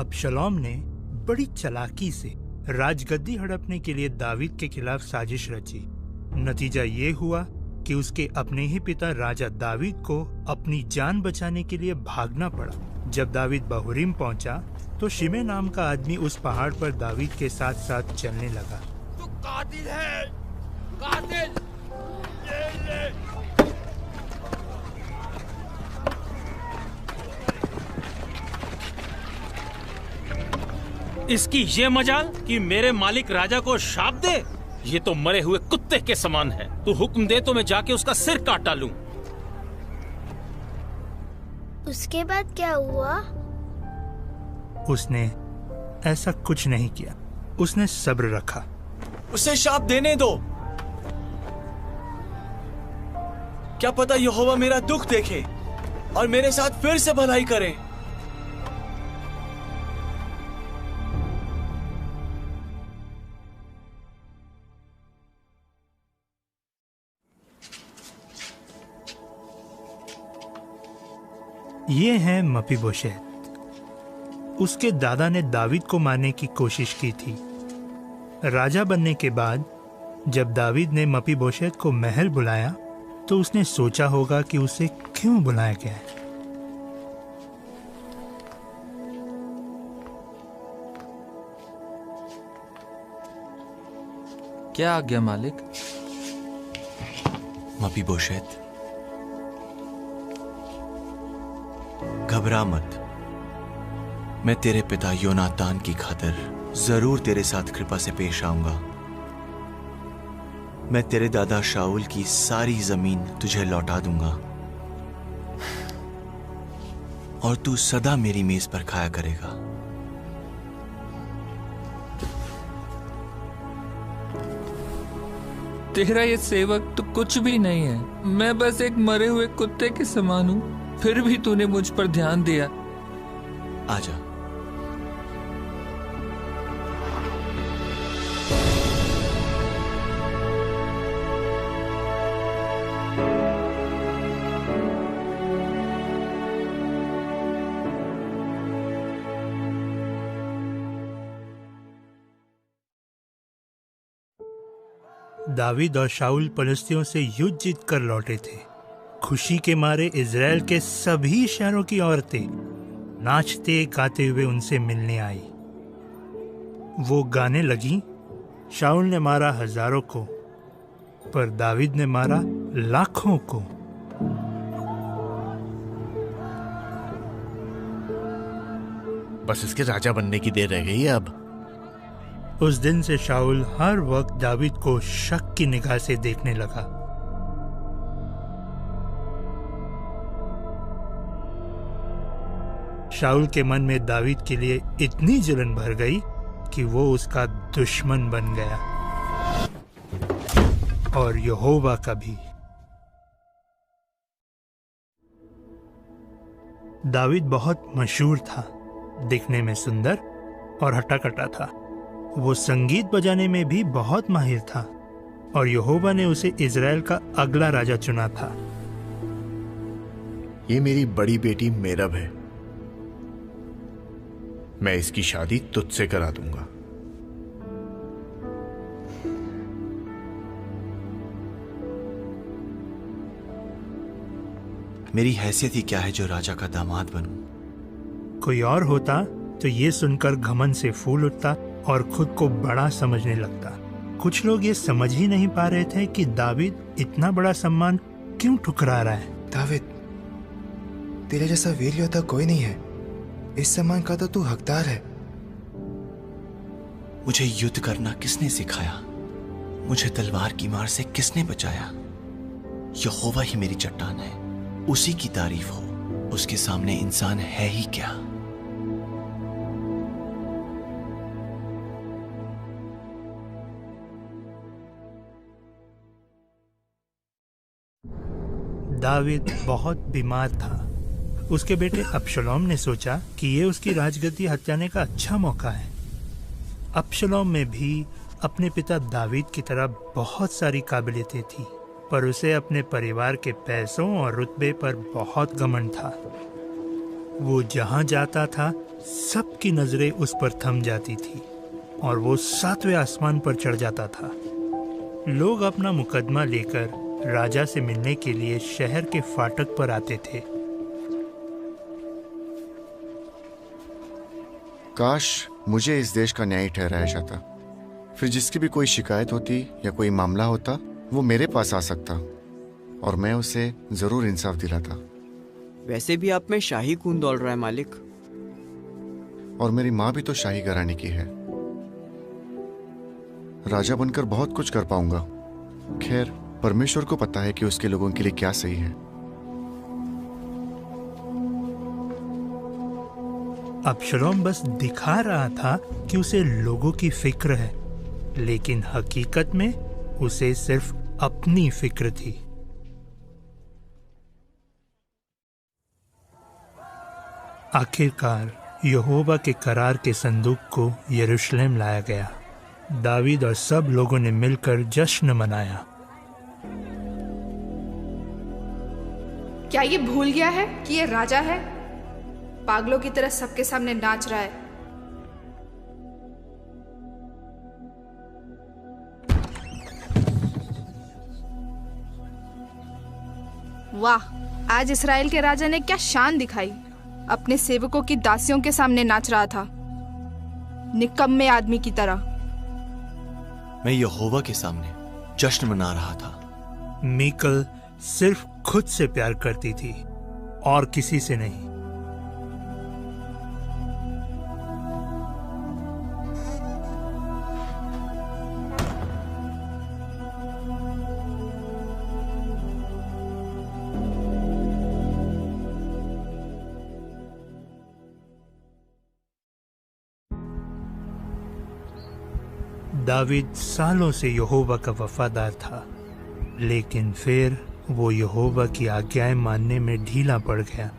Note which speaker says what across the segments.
Speaker 1: Absalom ने बड़ी चालाकी से राजगद्दी हड़पने के लिए दावीद के खिलाफ साजिश रची। नतीजा ये हुआ कि उसके अपने ही पिता राजा दावीद को अपनी जान बचाने के लिए भागना पड़ा। जब दावीद बहूरीम पहुंचा तो शिमे नाम का आदमी उस पहाड़ पर दावीद के साथ साथ चलने लगा।
Speaker 2: तू कातिल है, कातिल! ले।
Speaker 3: इसकी ये मजाल कि मेरे मालिक राजा को शाप दे। ये तो मरे हुए कुत्ते के समान है। तू हुक्म दे तो मैं जाके उसका सिर काट डालूं।
Speaker 4: उसके बाद क्या हुआ?
Speaker 1: उसने ऐसा कुछ नहीं किया। उसने सब्र रखा।
Speaker 5: उसे शाप देने दो। क्या पता यहोवा मेरा दुख देखे और मेरे साथ फिर से भलाई करे।
Speaker 1: ये है मपीबोशेत। उसके दादा ने दावीद को मारने की कोशिश की थी। राजा बनने के बाद जब दावीद ने मपीबोशेत को महल बुलाया तो उसने सोचा होगा कि उसे क्यों बुलाया गया है।
Speaker 6: क्या आज्ञा मालिक?
Speaker 5: मपीबोशेत, घबरा मत। मैं तेरे पिता योनातान की खातिर जरूर तेरे साथ कृपा से पेश आऊंगा। मैं तेरे दादा शाऊल की सारी जमीन तुझे लौटा दूंगा और तू सदा मेरी मेज पर खाया करेगा।
Speaker 6: तेरा ये सेवक तो कुछ भी नहीं है। मैं बस एक मरे हुए कुत्ते के समान हूं। फिर भी तूने मुझ पर ध्यान दिया।
Speaker 5: आजा।
Speaker 1: दावीद और शाऊल फलिस्तियों से युद्ध जीत कर लौटे थे। खुशी के मारे इज़राइल के सभी शहरों की औरतें नाचते गाते हुए उनसे मिलने आई। वो गाने लगी, शाऊल ने मारा हजारों को, पर दावीद ने मारा लाखों को।
Speaker 2: बस इसके राजा बनने की देर रह गई है अब।
Speaker 1: उस दिन से शाऊल हर वक्त दावीद को शक की निगाह से देखने लगा। शाऊल के मन में दावीद के लिए इतनी जलन भर गई कि वो उसका दुश्मन बन गया, और यहोवा का भी। दावीद बहुत मशहूर था, दिखने में सुंदर और हट्टा-कट्टा था। वो संगीत बजाने में भी बहुत माहिर था, और यहोवा ने उसे इज़राइल का अगला राजा चुना था।
Speaker 2: ये मेरी बड़ी बेटी मेरब है। मैं इसकी शादी तुझसे करा दूंगा।
Speaker 5: मेरी हैसियत ही क्या है जो राजा का दामाद बनूं?
Speaker 1: कोई और होता तो ये सुनकर घमंड से फूल उठता और खुद को बड़ा समझने लगता। कुछ लोग ये समझ ही नहीं पा रहे थे कि दावीद इतना बड़ा सम्मान क्यों ठुकरा रहा है।
Speaker 7: दावीद, तेरे जैसा वीर योद्धा कोई नहीं है। इस सम्मान का तो तू हकदार है।
Speaker 5: मुझे युद्ध करना किसने सिखाया? मुझे तलवार की मार से किसने बचाया? यहोवा ही मेरी चट्टान है, उसी की तारीफ हो। उसके सामने इंसान है ही क्या?
Speaker 1: दावीद बहुत बीमार था। उसके बेटे अबशलोम ने सोचा कि ये उसकी राजगद्दी हथियाने का अच्छा मौका है। अबशलोम में भी अपने पिता दावीद की तरह बहुत सारी काबिलियतें थी, पर उसे अपने परिवार के पैसों और रुतबे पर बहुत घमंड था। वो जहां जाता था सबकी नजरें उस पर थम जाती थी और वो 7वें आसमान पर चढ़ जाता था। लोग अपना मुकदमा लेकर राजा से मिलने के लिए शहर के फाटक पर आते थे।
Speaker 8: काश मुझे इस देश का न्याय ठहराया जाता, फिर जिसकी भी कोई शिकायत होती या कोई मामला होता वो मेरे पास आ सकता और मैं उसे जरूर इंसाफ दिलाता।
Speaker 9: वैसे भी आप में शाही खून दौड़ रहा है मालिक।
Speaker 8: और मेरी माँ भी तो शाही घराने की है। राजा बनकर बहुत कुछ कर पाऊंगा। खैर, परमेश्वर को पता है कि उसके लोगों के लिए क्या सही है।
Speaker 1: अबशलोम बस दिखा रहा था कि उसे लोगों की फिक्र है, लेकिन हकीकत में उसे सिर्फ अपनी फिक्र थी। आखिरकार यहोवा के करार के संदूक को यरूशलेम लाया गया। दावीद और सब लोगों ने मिलकर जश्न मनाया।
Speaker 10: क्या ये भूल गया है कि ये राजा है? पागलों की तरह सबके सामने नाच रहा है। वाह, आज इस्राएल के राजा ने क्या शान दिखाई। अपने सेवकों की दासियों के सामने नाच रहा था, निकम्मे आदमी की तरह।
Speaker 5: मैं यहोवा के सामने जश्न मना रहा था।
Speaker 1: मीकल सिर्फ खुद से प्यार करती थी और किसी से नहीं। दावीद सालों से यहोवा का वफादार था, लेकिन फिर वो यहोवा की आज्ञाएं मानने में ढीला पड़ गया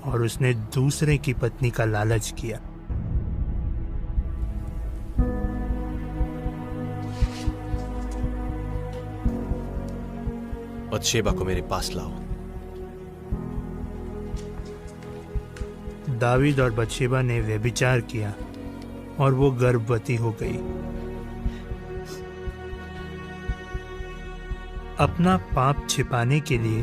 Speaker 1: और उसने दूसरे की पत्नी का लालच किया।
Speaker 5: बतशेबा को मेरे पास लाओ।
Speaker 1: दावीद और बतशेबा ने व्यभिचार किया और वो गर्भवती हो गई। अपना पाप छिपाने के लिए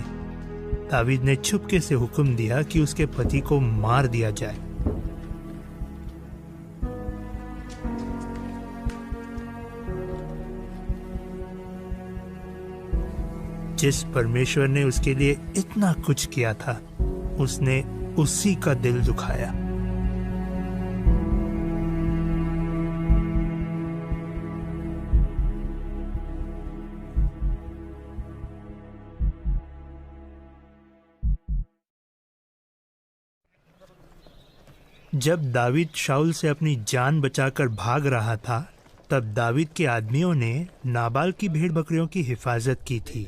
Speaker 1: दावीद ने चुपके से हुक्म दिया कि उसके पति को मार दिया जाए। जिस परमेश्वर ने उसके लिए इतना कुछ किया था, उसने उसी का दिल दुखाया। जब दावीद शाऊल से अपनी जान बचाकर भाग रहा था, तब दावीद के आदमियों ने नाबाल की भेड़ बकरियों की हिफाजत की थी।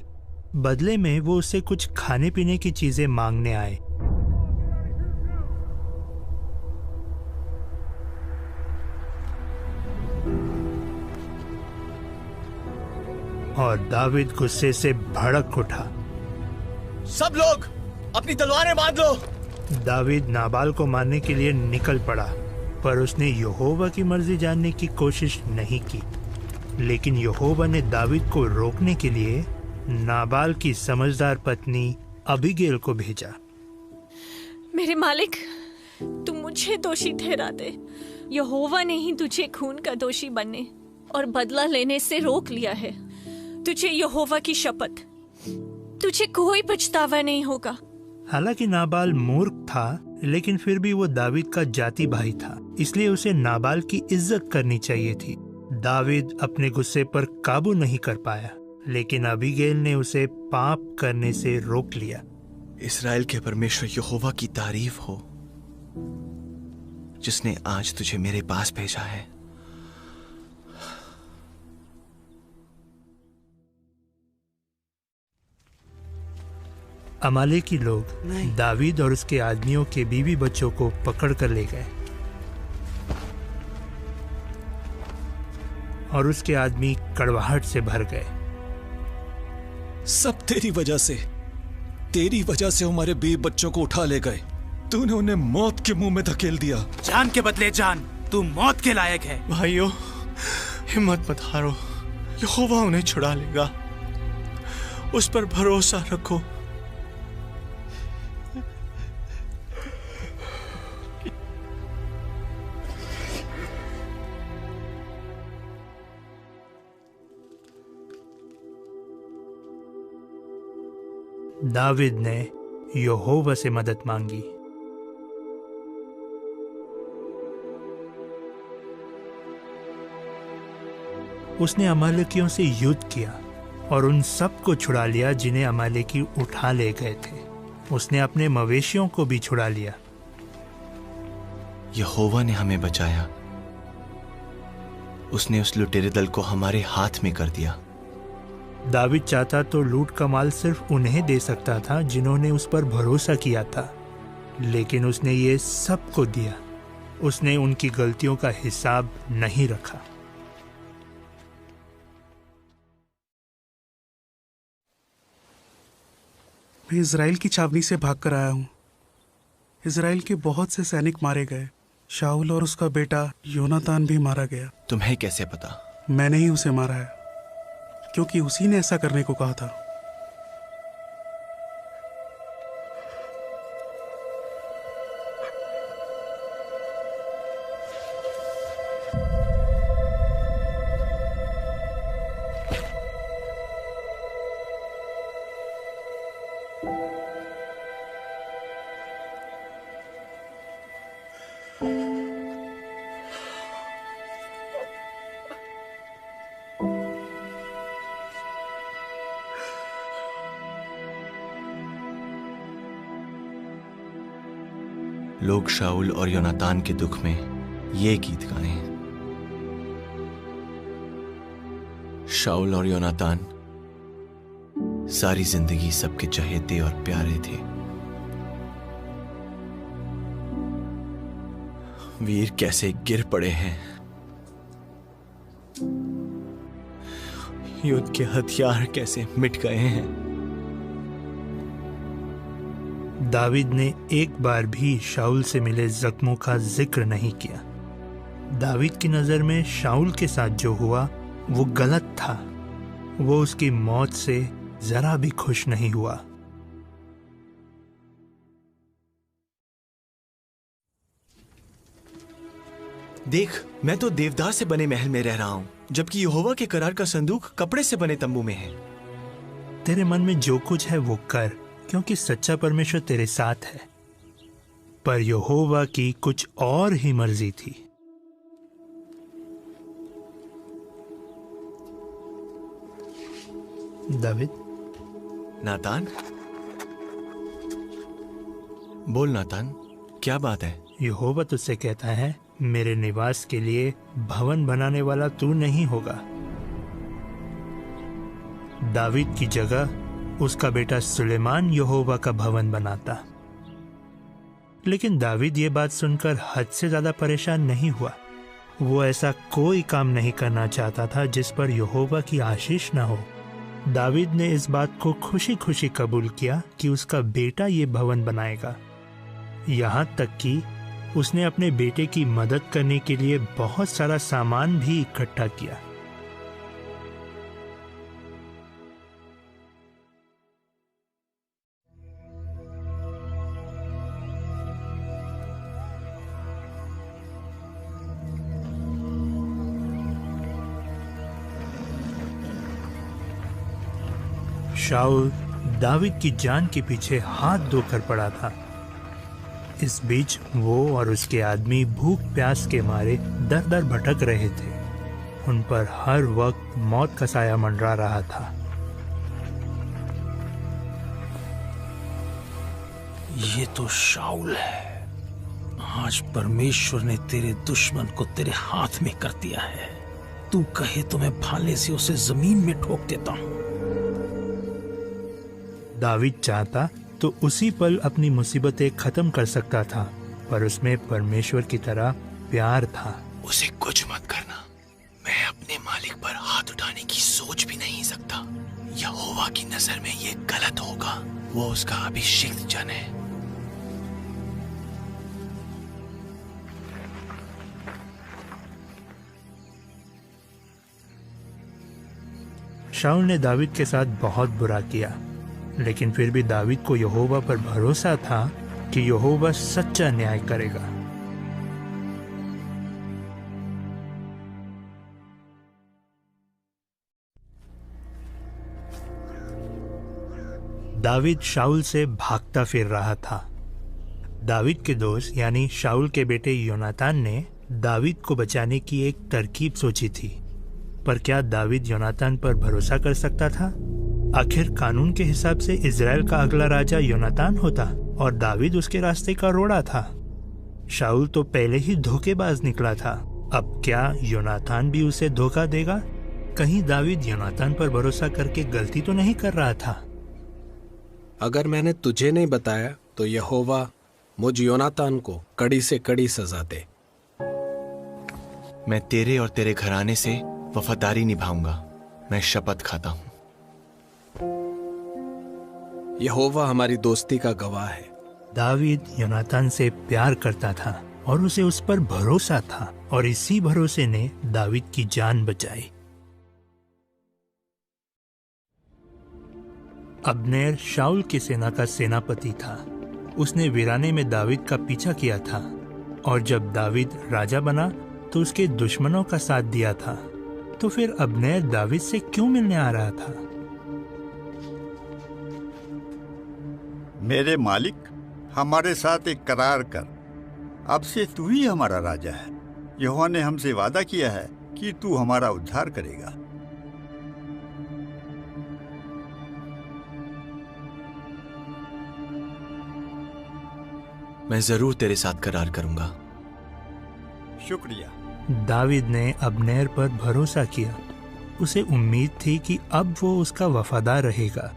Speaker 1: बदले में वो उससे कुछ खाने पीने की चीजें मांगने आए। और दावीद गुस्से से भड़क उठा।
Speaker 5: सब लोग अपनी तलवारें बांध लो।
Speaker 1: दावीद नाबाल को मारने के लिए निकल पड़ा, पर उसने यहोवा की मर्जी जानने की कोशिश नहीं की। लेकिन यहोवा ने दावीद को रोकने के लिए नाबाल की समझदार पत्नी अबीगेल को भेजा।
Speaker 11: मेरे मालिक, तू मुझे दोषी ठहरा दे। यहोवा ने ही तुझे खून का दोषी बनने और बदला लेने से रोक लिया है। तुझे यहोवा की शपथ, तुझे कोई पछतावा नहीं होगा।
Speaker 1: हालांकि नाबाल मूर्ख था, लेकिन फिर भी वो दावीद का जाति भाई था, इसलिए उसे नाबाल की इज्जत करनी चाहिए थी। दावीद अपने गुस्से पर काबू नहीं कर पाया, लेकिन अबीगेल ने उसे पाप करने से रोक लिया।
Speaker 5: इस्राएल के परमेश्वर यहोवा की तारीफ हो, जिसने आज तुझे मेरे पास भेजा है।
Speaker 1: अमालेकी लोग दावीद और उसके आदमियों के बीवी बच्चों को पकड़ कर ले गए और उसके आदमी कड़वाहट से भर गए।
Speaker 12: सब तेरी वजह से हमारे बीवी बच्चों को उठा ले गए।
Speaker 5: तूने उन्हें मौत के मुंह में धकेल दिया।
Speaker 12: जान के बदले जान, तू मौत के लायक है।
Speaker 5: भाइयों, हिम्मत मत हारो, यहोवा उन्हें छुड़ा लेगा, उस पर भरोसा रखो।
Speaker 1: दाविद ने यहोवा से मदद मांगी। उसने अमालेकियों से युद्ध किया और उन सब को छुड़ा लिया जिन्हें अमालेकी उठा ले गए थे। उसने अपने मवेशियों को भी छुड़ा लिया।
Speaker 5: यहोवा ने हमें बचाया, उसने उस लुटेरे दल को हमारे हाथ में कर दिया।
Speaker 1: दाविद चाहता तो लूट का माल सिर्फ उन्हें दे सकता था जिन्होंने उस पर भरोसा किया था, लेकिन उसने ये सबको दिया। उसने उनकी गलतियों का हिसाब नहीं रखा।
Speaker 12: मैं इज़राइल की छावनी से भाग कर आया हूँ। इज़राइल के बहुत से सैनिक मारे गए। शाऊल और उसका बेटा योनातान भी मारा गया।
Speaker 5: तुम्हें कैसे पता?
Speaker 12: मैंने ही उसे मारा है, क्योंकि उसी ने ऐसा करने को कहा था।
Speaker 5: लोग शाऊल और योनातान के दुख में ये गीत गाएं। शाऊल और योनातान सारी जिंदगी सबके चहेते और प्यारे थे। वीर कैसे गिर पड़े हैं, युद्ध के हथियार कैसे मिट गए हैं।
Speaker 1: दाविद ने एक बार भी शाऊल से मिले जख्मों का जिक्र नहीं किया। दाविद की नजर में शाऊल के साथ जो हुआ वो गलत था। वो उसकी मौत से जरा भी खुश नहीं हुआ।
Speaker 5: देख, मैं तो देवदार से बने महल में रह रहा हूं, जबकि यहोवा के करार का संदूक कपड़े से बने तंबू में है।
Speaker 1: तेरे मन में जो कुछ है वो कर, क्योंकि सच्चा परमेश्वर तेरे साथ है। पर यहोवा की कुछ और ही मर्जी थी। दाविद।
Speaker 5: नातान, बोल नातान, क्या बात है?
Speaker 1: यहोवा तुझसे कहता है, मेरे निवास के लिए भवन बनाने वाला तू नहीं होगा। दाविद की जगह उसका बेटा सुलेमान यहोवा का भवन बनाता। लेकिन दाविद ये बात सुनकर हद से ज्यादा परेशान नहीं हुआ। वो ऐसा कोई काम नहीं करना चाहता था जिस पर यहोवा की आशीष न हो। दाविद ने इस बात को खुशी खुशी कबूल किया कि उसका बेटा ये भवन बनाएगा। यहाँ तक कि उसने अपने बेटे की मदद करने के लिए बहुत सारा सामान भी इकट्ठा किया। शाऊल दाविद की जान के पीछे हाथ धोकर पड़ा था। इस बीच वो और उसके आदमी भूख प्यास के मारे दर दर भटक रहे थे। उन पर हर वक्त मौत का साया मंडरा रहा था।
Speaker 3: ये तो शाऊल है। आज परमेश्वर ने तेरे दुश्मन को तेरे हाथ में कर दिया है। तू कहे तो मैं भाले से उसे जमीन में ठोक देता हूं।
Speaker 1: दाविद चाहता तो उसी पल अपनी मुसीबतें खत्म कर सकता था, पर उसमें परमेश्वर की तरह प्यार था।
Speaker 5: उसे कुछ मत करना, मैं अपने मालिक पर हाथ उठाने की सोच भी नहीं सकता। यहोवा की नजर में ये गलत होगा। वो उसका अभिषिक्त जन है।
Speaker 1: शाऊल ने दावीद के साथ बहुत बुरा किया, लेकिन फिर भी दावीद को यहोवा पर भरोसा था कि यहोवा सच्चा न्याय करेगा। दावीद शाऊल से भागता फिर रहा था। दावीद के दोस्त यानी शाऊल के बेटे योनातान ने दावीद को बचाने की एक तरकीब सोची थी, पर क्या दावीद योनातान पर भरोसा कर सकता था? आखिर कानून के हिसाब से इजराइल का अगला राजा योनातान होता और दावीद उसके रास्ते का रोड़ा था। शाऊल तो पहले ही धोखेबाज निकला था, अब क्या योनातान भी उसे धोखा देगा? कहीं दावीद योनातान पर भरोसा करके गलती तो नहीं कर रहा था?
Speaker 3: अगर मैंने तुझे नहीं बताया तो यहोवा मुझ योनातान को कड़ी से कड़ी सजा दे।
Speaker 5: मैं तेरे और तेरे घराने से वफादारी निभाऊंगा, मैं शपथ खाता हूं।
Speaker 3: यहोवा हमारी दोस्ती का गवाह है।
Speaker 1: दावीद योनातान से प्यार करता था और उसे उस पर भरोसा था, और इसी भरोसे ने दावीद की जान बचाई। अब्नेर शाऊल की सेना का सेनापति था। उसने वीराने में दावीद का पीछा किया था, और जब दावीद राजा बना तो उसके दुश्मनों का साथ दिया था। तो फिर अब्नेर दावीद से क्यों मिलने आ रहा था?
Speaker 13: मेरे मालिक, हमारे साथ एक करार कर। अब से तू ही हमारा राजा है। यहोवा ने हमसे वादा किया है कि तू हमारा उद्धार करेगा।
Speaker 5: मैं जरूर तेरे साथ करार करूंगा।
Speaker 13: शुक्रिया।
Speaker 1: दावीद ने अब्नेर पर भरोसा किया। उसे उम्मीद थी कि अब वो उसका वफादार रहेगा,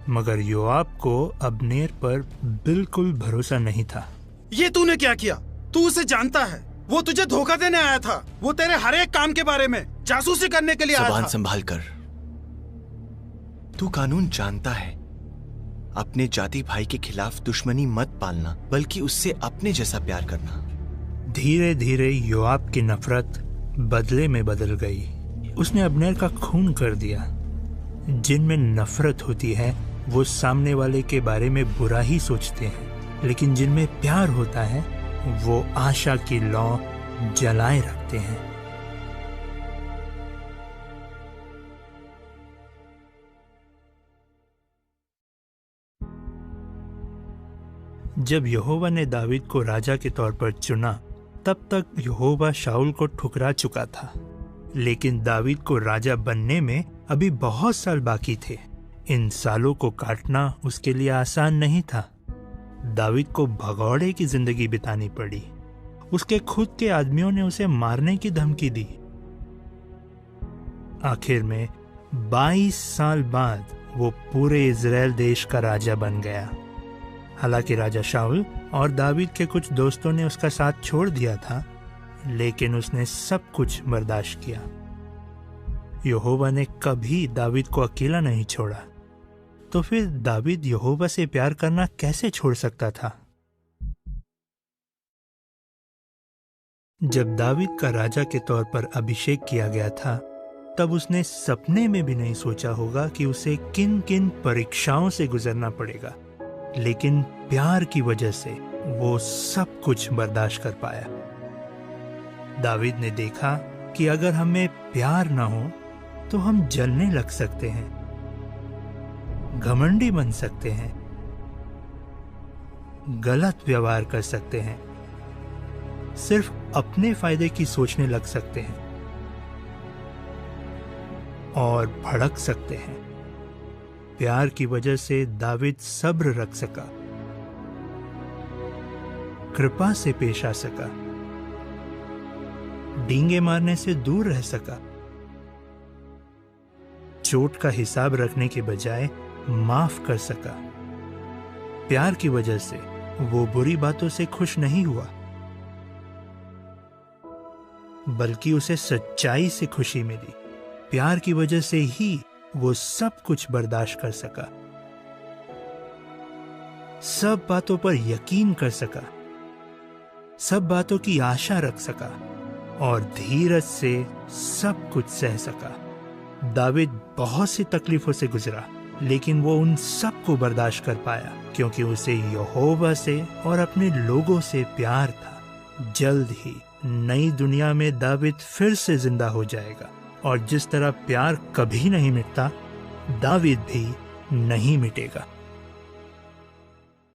Speaker 1: मगर योआब को अब्नेर पर बिल्कुल भरोसा नहीं था।
Speaker 12: ये तूने क्या किया? तू उसे जानता है, वो तुझे धोखा देने आया था। वो तेरे हर एक काम के बारे में जासूसी करने के लिए आया था।
Speaker 5: ज़ुबान संभाल कर। तू कानून जानता है। अपने जाति भाई के खिलाफ दुश्मनी मत पालना, बल्कि उससे अपने जैसा प्यार करना।
Speaker 1: धीरे धीरे योआब की नफरत बदले में बदल गई। उसने अब्नेर का खून कर दिया। जिनमें नफरत होती है वो सामने वाले के बारे में बुरा ही सोचते हैं, लेकिन जिनमें प्यार होता है वो आशा की लौ जलाए रखते हैं। जब यहोवा ने दावीद को राजा के तौर पर चुना, तब तक यहोवा शाऊल को ठुकरा चुका था, लेकिन दावीद को राजा बनने में अभी बहुत साल बाकी थे। इन सालों को काटना उसके लिए आसान नहीं था। दावीद को भगौड़े की जिंदगी बितानी पड़ी। उसके खुद के आदमियों ने उसे मारने की धमकी दी। आखिर में 22 साल बाद वो पूरे इजराइल देश का राजा बन गया। हालांकि राजा शाऊल और दावीद के कुछ दोस्तों ने उसका साथ छोड़ दिया था, लेकिन उसने सब कुछ बर्दाश्त किया। यहोवा ने कभी दावीद को अकेला नहीं छोड़ा। तो फिर दावीद यहोवा से प्यार करना कैसे छोड़ सकता था? जब दावीद का राजा के तौर पर अभिषेक किया गया था, तब उसने सपने में भी नहीं सोचा होगा कि उसे किन किन परीक्षाओं से गुजरना पड़ेगा, लेकिन प्यार की वजह से वो सब कुछ बर्दाश्त कर पाया। दावीद ने देखा कि अगर हमें प्यार ना हो तो हम जलने लग सकते हैं, घमंडी बन सकते हैं, गलत व्यवहार कर सकते हैं, सिर्फ अपने फायदे की सोचने लग सकते हैं और भड़क सकते हैं। प्यार की वजह से दावीद सब्र रख सका, कृपा से पेश आ सका, डींगे मारने से दूर रह सका, चोट का हिसाब रखने के बजाय माफ कर सका। प्यार की वजह से वो बुरी बातों से खुश नहीं हुआ, बल्कि उसे सच्चाई से खुशी मिली। प्यार की वजह से ही वो सब कुछ बर्दाश्त कर सका, सब बातों पर यकीन कर सका, सब बातों की आशा रख सका और धीरज से सब कुछ सह सका। दाविद बहुत सी तकलीफों से गुजरा, लेकिन वो उन सब को बर्दाश्त कर पाया क्योंकि उसे यहोवा से और अपने लोगों से प्यार था। जल्द ही नई दुनिया में दाविद फिर से जिंदा हो जाएगा और जिस तरह प्यार कभी नहीं मिटता, दाविद भी नहीं मिटेगा।